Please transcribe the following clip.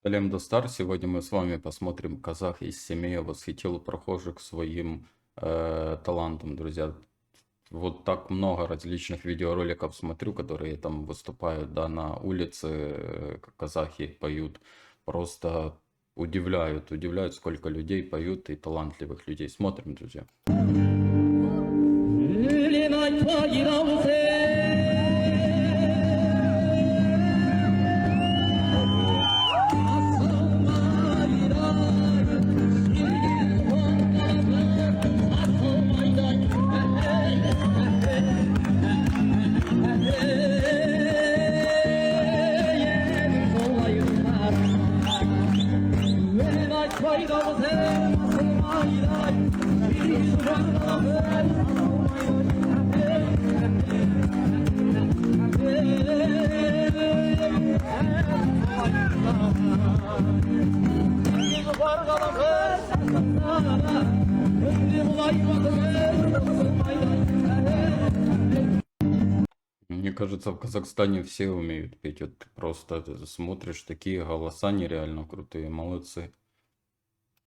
Салем Достар. Сегодня мы с вами посмотрим казах из Семея восхитил прохожих своим талантом, друзья. Вот так много различных видеороликов смотрю, которые там выступают, да, на улице, как казахи поют. Просто удивляют, сколько людей поют и талантливых людей. Смотрим, друзья. Мне кажется, в Казахстане все умеют петь. Вот ты просто смотришь, такие голоса нереально крутые, молодцы.